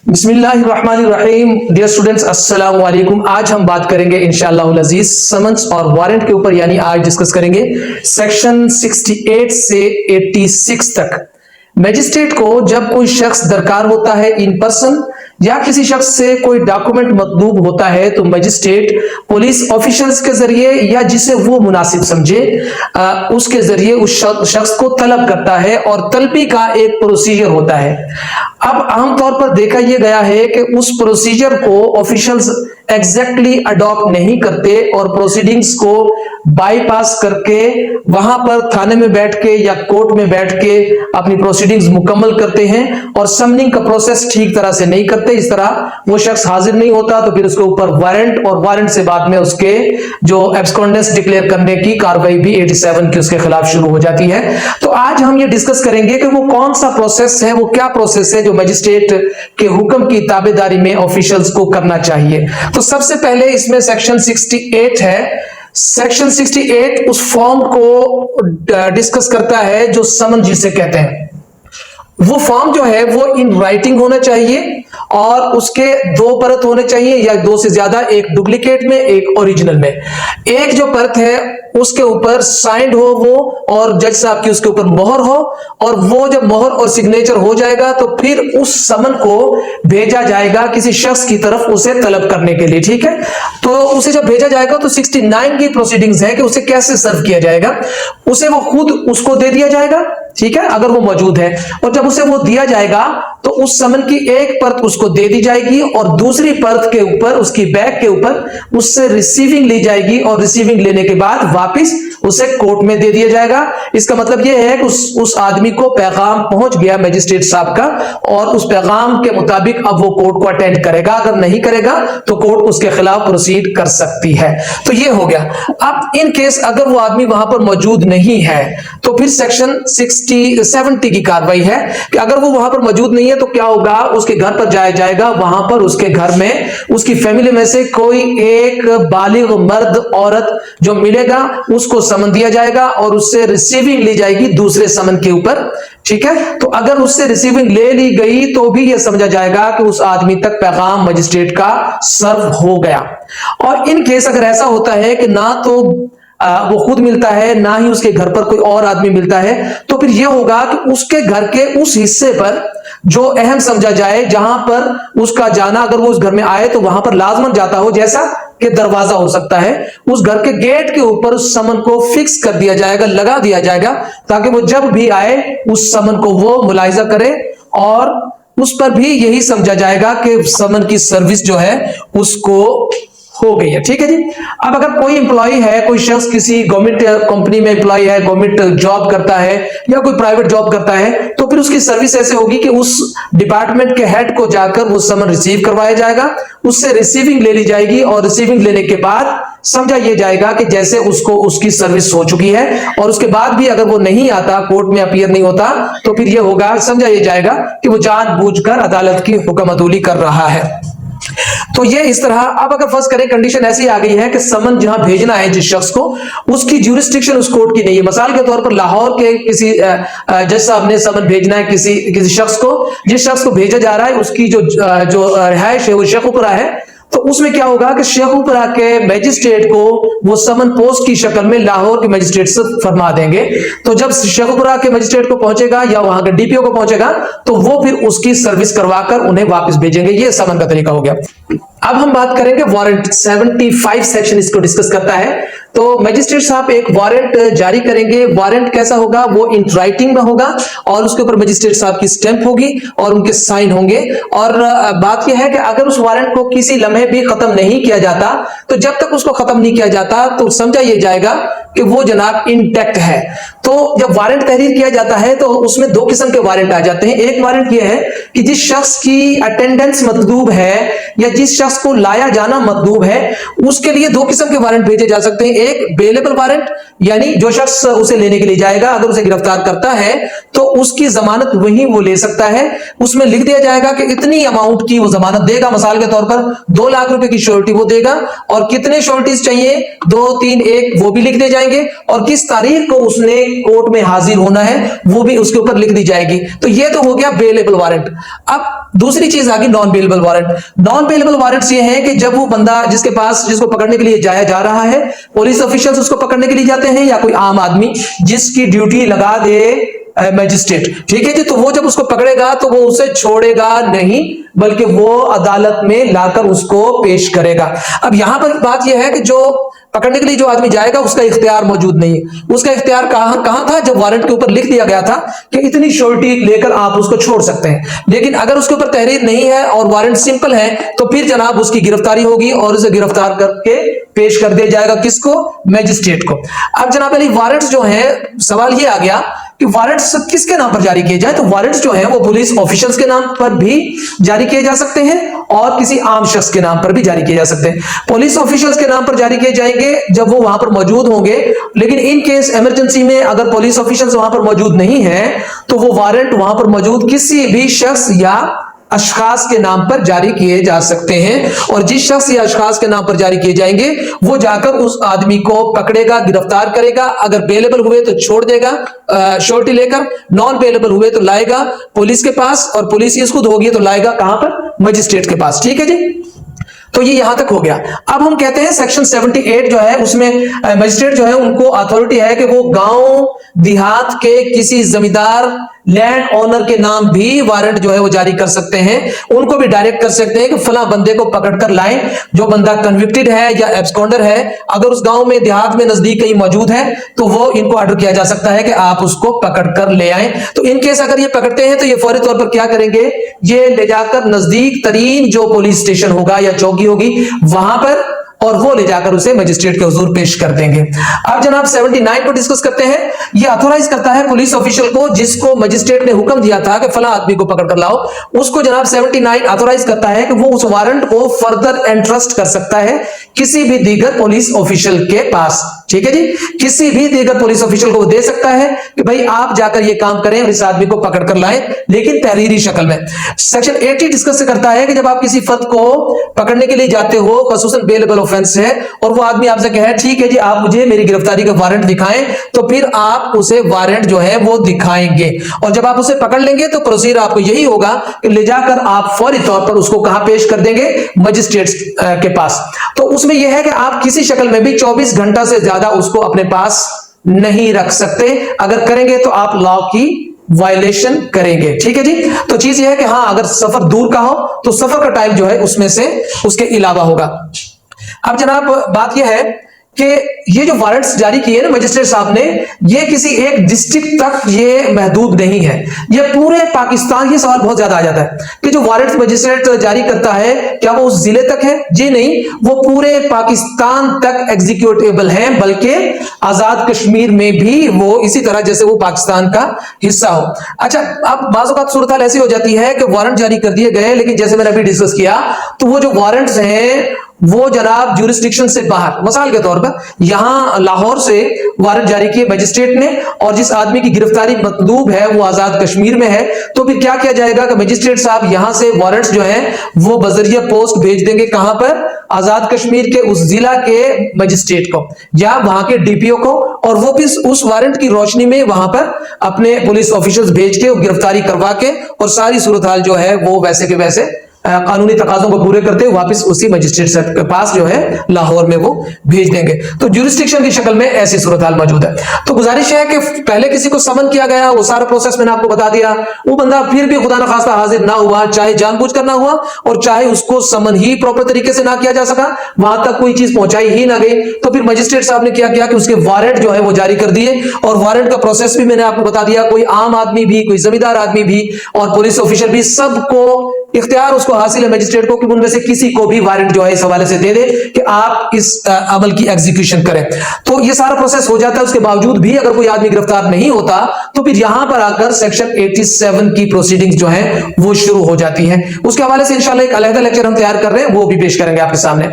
बिस्मिल्लाहिर्रहमानिर्रहीम। Dear students, अस्सलाम वालेकुम। आज हम बात करेंगे इंशाअल्लाह अज़ीज समन्स और वारंट के ऊपर, यानी आज डिस्कस करेंगे सेक्शन 68 से 86 तक। मैजिस्ट्रेट को जब कोई शख्स दरकार होता है इन पर्सन या किसी शख्स से कोई डॉक्यूमेंट मतलूब होता है तो मजिस्ट्रेट पुलिस ऑफिशियल्स के जरिए या जिसे वो मुनासिब समझे उसके जरिए उस शख्स को तलब करता है और तलबी का एक प्रोसीजर होता है। अब आमतौर पर देखा यह गया है कि उस प्रोसीजर को ऑफिशियल्स एग्जैक्टली अडॉप्ट नहीं करते और प्रोसीडिंग्स को बाईपास करके वहां पर थाने में बैठ के या कोर्ट में बैठ के अपनी प्रोसीडिंग्स मुकम्मल करते हैं और समनिंग का प्रोसेस ठीक तरह से नहीं करते। इस तरह वो शख्स हाजिर नहीं होता तो फिर उसके ऊपर वारंट और वारंट से बाद में उसके जो एब्सकॉन्डेंस डिक्लेयर करने की कार्रवाई भी 87 की उसके खिलाफ शुरू हो जाती है। तो आज हम ये डिस्कस करेंगे कि वो कौन सा प्रोसेस है, वो क्या प्रोसेस है जो मजिस्ट्रेट के हुक्म की ताबेदारी में ऑफिशियल्स को करना चाहिए। तो सबसे पहले इसमें सेक्शन 68 है। सेक्शन 68 उस फॉर्म को डिस्कस करता है जो समन जिसे कहते हैं। वो फॉर्म जो है वो इन राइटिंग होना चाहिए और उसके दो परत होने चाहिए या दो से ज्यादा, एक डुप्लीकेट में एक ओरिजिनल में। एक जो परत है उसके ऊपर साइंड हो वो और जज साहब की उसके ऊपर मोहर हो, और वो जब मोहर और सिग्नेचर हो जाएगा तो फिर उस समन को भेजा जाएगा किसी शख्स की तरफ उसे तलब करने के लिए। ठीक है, तो उसे जब भेजा जाएगा तो 69 की प्रोसीडिंग्स है कि उसे कैसे सर्व किया जाएगा। उसे वो खुद उसको दे दिया जाएगा, ठीक है, अगर वो मौजूद है, और जब उसे वो दिया जाएगा तो उस समन की एक परत उसको दे दी जाएगी और दूसरी परत के ऊपर, उसकी बैक के ऊपर उससे रिसीविंग ली जाएगी और रिसीविंग लेने के बाद वापस उसे कोर्ट में दे दिया जाएगा। इसका मतलब यह है कि उस आदमी को पैगाम पहुंच गया मैजिस्ट्रेट साहब का और उस पैगाम के मुताबिक अब वो कोर्ट को अटेंड करेगा। अगर नहीं करेगा तो कोर्ट उसके खिलाफ प्रोसीड कर सकती है। तो ये हो गया। अब इन केस अगर वो आदमी वहां पर मौजूद नहीं है तो फिर सेक्शन 70 की कार्रवाई है कि अगर वो वहां पर मौजूद नहीं है तो क्या होगा, उसके घर पर जाया जाएगा। वहां पर उसके घर में उसकी फैमिली में से कोई एक बालिग मर्द औरत जो मिलेगा उसको समन दिया जाएगा और उससे रिसीविंग ली जाएगी दूसरे समन के ऊपर। ठीक है, तो अगर उससे रिसीविंग ले ली गई तो भी यह समझा जाएगा कि उस आदमी तक पैगाम मजिस्ट्रेट का सर्व हो गया। और इन केस अगर ऐसा होता है कि ना तो वो खुद मिलता है ना ही उसके घर पर कोई और आदमी मिलता है, तो फिर यह होगा कि उसके घर के उस हिस्से पर जो अहम समझा जाए, जहां पर उसका जाना, अगर वो उस घर में आए तो वहां पर लाजमन जाता हो, जैसा कि दरवाजा हो सकता है, उस घर के गेट के ऊपर उस समन को फिक्स कर दिया जाएगा, लगा दिया जाएगा, ताकि वो जब भी आए उस समन को वो मुलाहिजा करे और उस पर भी यही समझा जाएगा कि समन की सर्विस जो है उसको हो गई है। ठीक है जी। अब अगर कोई एम्प्लॉय है, कोई शख्स किसी गवर्नमेंट कंपनी में एम्प्लॉय है, गवर्नमेंट जॉब करता है या कोई प्राइवेट जॉब करता है, तो फिर उसकी सर्विस ऐसे होगी कि उस डिपार्टमेंट के हेड को जाकर वो समन रिसीव करवाया जाएगा, उससे रिसीविंग ले ली जाएगी और रिसीविंग लेने के बाद समझा यह जाएगा कि जैसे उसको उसकी सर्विस हो चुकी है। और उसके बाद भी अगर वो नहीं आता, कोर्ट में अपीयर नहीं होता, तो फिर यह होगा, समझा यह जाएगा कि वो जानबूझकर अदालत की हुक्म अदूली कर रहा है। तो ये इस तरह। अब अगर फर्स्ट करें, कंडीशन ऐसी आ गई है कि समन जहां भेजना है जिस शख्स को, उसकी ज्यूरिस्डिक्शन उस कोर्ट की नहीं है। मिसाल के तौर पर लाहौर के किसी जज साहब ने समन भेजना है किसी शख्स को, जिस शख्स को भेजा जा रहा है उसकी जो रिहाइश है वो शेखुपुरा है, तो उसमें क्या होगा कि शेखुपुरा के मैजिस्ट्रेट को वो समन पोस्ट की शक्ल में लाहौर के मैजिस्ट्रेट से फरमा देंगे। तो जब शेखुपुरा के मैजिस्ट्रेट को पहुंचेगा या वहां के डीपीओ को पहुंचेगा तो वो फिर उसकी सर्विस करवाकर उन्हें वापस भेजेंगे। ये समन का तरीका हो गया। अब हम बात करेंगे वारंट। 75 सेक्शन इसको डिस्कस करता है। तो मैजिस्ट्रेट साहब एक वारंट जारी करेंगे। वारंट कैसा होगा, वो इन राइटिंग में होगा और उसके ऊपर मैजिस्ट्रेट साहब की स्टैंप होगी और उनके साइन होंगे। और बात यह है कि अगर उस वारंट को किसी लम्हे भी खत्म नहीं किया जाता, तो जब तक उसको खत्म नहीं किया जाता तो समझा यह जाएगा कि वो जनाब इंटैक्ट है। तो जब वारंट तहरीर किया जाता है तो उसमें दो किस्म के वारंट आ जाते हैं। एक वारंट यह है कि जिस शख्स की अटेंडेंस मतलूब है या जिस शख्स शख्स को लाया जाना मतलूब है, उसके लिए दो किस्म के वारंट भेजे जा सकते हैं। एक बेलेबल वारंट, यानी जो शख्स उसे लेने के लिए जाएगा अगर उसे गिरफ्तार करता है तो उसकी जमानत वहीं वो ले सकता है। उसमें लिख दिया जाएगा कि इतनी अमाउंट की वो जमानत देगा, मिसाल के तौर पर 2 लाख रुपए की श्योरिटी वो देगा, और कितने श्योरिटीज चाहिए, 2, 3, 1 वो भी लिख दिए जाएंगे, और किस तारीख को उसने कोर्ट में हाजिर होना है वो भी उसके ऊपर लिख दी जाएगी। तो ये तो हो गया बेलेबल वारंट। अब दूसरी चीज आ गई non bailable warrant. Non bailable warrants ये हैं कि जब वो बंदा जिसको पकड़ने के लिए जाया जा रहा है, पुलिस ऑफिशियल्स उसको पकड़ने के लिए जाते हैं या कोई आम आदमी जिसकी ड्यूटी लगा दे मैजिस्ट्रेट, ठीक है जी, तो वो जब उसको पकड़ेगा तो वो उसे छोड़ेगा नहीं, बल्कि वो अदालत में लाकर उसको पेश करेगा। अब यहां पर बात यह है कि जो पकड़ने के लिए जो आदमी जाएगा उसका इख्तियार मौजूद नहीं है। उसका इख्तियार कहां था, जब वारंट के ऊपर लिख दिया गया था कि इतनी श्योरिटी लेकर आप उसको छोड़ सकते हैं। लेकिन अगर उसके ऊपर तहरीर नहीं है और वारंट सिंपल है तो फिर जनाब उसकी गिरफ्तारी होगी और उसे गिरफ्तार करके पेश कर दिया जाएगा, किसको, मैजिस्ट्रेट को। अब जनाब अली वारंट्स जो है, सवाल ये आ गया कि वारंट्स किसके नाम पर जारी किए जाए, तो वारंट्स जो है वो पुलिस ऑफिशियल्स के नाम पर भी जारी किए जा सकते हैं और किसी आम शख्स के नाम पर भी जारी किए जा सकते हैं। पुलिस ऑफिशियल्स के नाम पर जारी किए जाएंगे जब वो वहां पर मौजूद होंगे, लेकिन इन केस इमरजेंसी में अगर पुलिस ऑफिशियल्स वहां पर मौजूद नहीं है तो वो वारंट वहां पर मौजूद किसी भी शख्स या अशखास के नाम पर जारी किए जा सकते हैं, और जिस शख्स या अशखास के नाम पर जारी किए जाएंगे वो जाकर उस आदमी को पकड़ेगा, गिरफ्तार करेगा। अगर बेलेबल हुए तो छोड़ देगा श्योरिटी लेकर, नॉन बेलेबल हुए तो लाएगा पुलिस के पास, और पुलिस खुद होगी तो लाएगा कहां पर, मजिस्ट्रेट के पास। ठीक है जी, तो ये यहां तक हो गया। अब हम कहते हैं सेक्शन 78 जो है उसमें मजिस्ट्रेट जो है उनको अथॉरिटी है कि वो गांव देहात के किसी जमींदार लैंड ओनर के नाम भी वारंट जो है वो जारी कर सकते हैं। उनको भी डायरेक्ट कर सकते हैं कि फला बंदे को पकड़कर लाएं, जो बंदा कन्विक्टेड है या एब्सकॉन्डर है, अगर उस गांव में देहात में नजदीक कहीं मौजूद है तो वो इनको ऑर्डर किया जा सकता है कि आप उसको पकड़कर ले आएं। तो इन केस अगर ये पकड़ते हैं तो ये फौरी तौर पर क्या करेंगे, ये ले जाकर नजदीक तरीन जो पुलिस स्टेशन होगा या चौकी होगी वहां पर, और वो ले जाकर उसे मजिस्ट्रेट के हुजूर पेश कर देंगे। अब जनाब 79 को डिस्कस करते हैं। ये ऑथोराइज करता है पुलिस ऑफिशियल को जिसको मजिस्ट्रेट ने हुक्म दिया था कि फला आदमी को पकड़ कर लाओ, उसको जनाब 79 ऑथोराइज करता है कि वो उस वारंट को फर्दर एंट्रस्ट कर सकता है किसी भी दीगर पुलिस ऑफिशियल के पास। ठीक है जी, किसी भी दीगर पुलिस ऑफिशियल को दे सकता है कि भाई आप जाकर ये काम करें और इस आदमी को पकड़ कर लाएं, लेकिन तहरीरी शक्ल में। सेक्शन 80 डिस्कस करता है कि जब आप किसी फर्द को पकड़ने के लिए जाते हो, खसूसन बेलेबल ऑफेंस है, और वो आदमी आपसे कहे ठीक है जी आप मुझे मेरी गिरफ्तारी का वारंट दिखाएं, तो फिर आप उसे वारंट जो है वो दिखाएंगे, और जब आप उसे पकड़ लेंगे तो प्रोसीजर आपको यही होगा कि ले जाकर आप फौरी तौर पर उसको कहां पेश कर देंगे, मजिस्ट्रेट के पास। तो उसमें यह है कि आप किसी शक्ल में भी 24 घंटा से ज्यादा उसको अपने पास नहीं रख सकते, अगर करेंगे तो आप लॉ की वायलेशन करेंगे। ठीक है जी, तो चीज यह है कि हाँ अगर सफर दूर का हो तो सफर का टाइम जो है उसमें से उसके अलावा होगा। अब जनाब बात यह है कि ये जो वारंट्स जारी किए ना मजिस्ट्रेट साहब ने, ये किसी एक डिस्ट्रिक्ट तक ये महदूद नहीं है, ये पूरे पाकिस्तान। ये सवाल बहुत ज्यादा आ जाता है कि जो वारंट्स मजिस्ट्रेट जारी करता है क्या वो उस जिले तक है? जी नहीं, वो पूरे पाकिस्तान तक एग्जीक्यूटेबल है, बल्कि आजाद कश्मीर में भी वो इसी तरह जैसे वो पाकिस्तान का हिस्सा हो। अच्छा, अब बाज़ औक़ात सूरत हाल ऐसी हो जाती है कि वारंट जारी कर दिए गए, लेकिन जैसे मैंने अभी डिस्कस किया तो वो जो वारंट्स हैं वो जनाब जुरिस्डिक्शन से बाहर, मिसाल के तौर पर यहां लाहौर से वारंट जारी किए मजिस्ट्रेट ने, और जिस आदमी की गिरफ्तारी मतलूब है वो आजाद कश्मीर में है, तो फिर क्या किया जाएगा कि मजिस्ट्रेट साहब यहां से वारंट्स जो है वो बजरिया पोस्ट भेज देंगे कहां पर, आजाद कश्मीर के उस जिला के मजिस्ट्रेट को या वहां के डीपीओ को, और वो भी उस वारंट की रोशनी में वहां पर अपने पुलिस ऑफिसर्स भेज के गिरफ्तारी करवा के और सारी सूरत हाल जो है वो वैसे के वैसे कानूनी तकाजों को पूरे करते हुए वापस उसी मजिस्ट्रेट साहब के पास जो है लाहौर में वो भेज देंगे। तो ज्यूरिस्डिक्शन की शक्ल में ऐसी सूरत हाल मौजूद है। तो गुजारिश है कि पहले किसी को समन किया गया, वो सारा प्रोसेस मैंने आपको बता दिया, वो बंदा फिर भी खुदा न खास्ता हाजिर ना हुआ, चाहे जानबूझ कर ना हुआ और चाहे उसको समन ही प्रॉपर तरीके से ना किया जा सका, वहां तक कोई चीज पहुंचाई ही ना गई, तो फिर मजिस्ट्रेट साहब ने क्या किया कि उसके वारंट जो है वो जारी कर दिए। और वारंट का प्रोसेस भी मैंने आपको बता दिया, कोई आम आदमी भी, कोई जमींदार आदमी भी और पुलिस ऑफिसर भी सबको इख्तियार उसको हासिल है मजिस्ट्रेट को कि उनमें से किसी को भी वारंट जो है इस हवाले से दे दे कि आप इस अमल की एग्जीक्यूशन करें। तो ये सारा प्रोसेस हो जाता है। उसके बावजूद भी अगर कोई आदमी गिरफ्तार नहीं होता तो फिर यहां पर आकर सेक्शन 87 की प्रोसीडिंग्स जो है वो शुरू हो जाती हैं। उसके हवाले से इंशाल्लाह एक अलग लेक्चर हम तैयार कर रहे हैं, वो भी पेश करेंगे आपके सामने।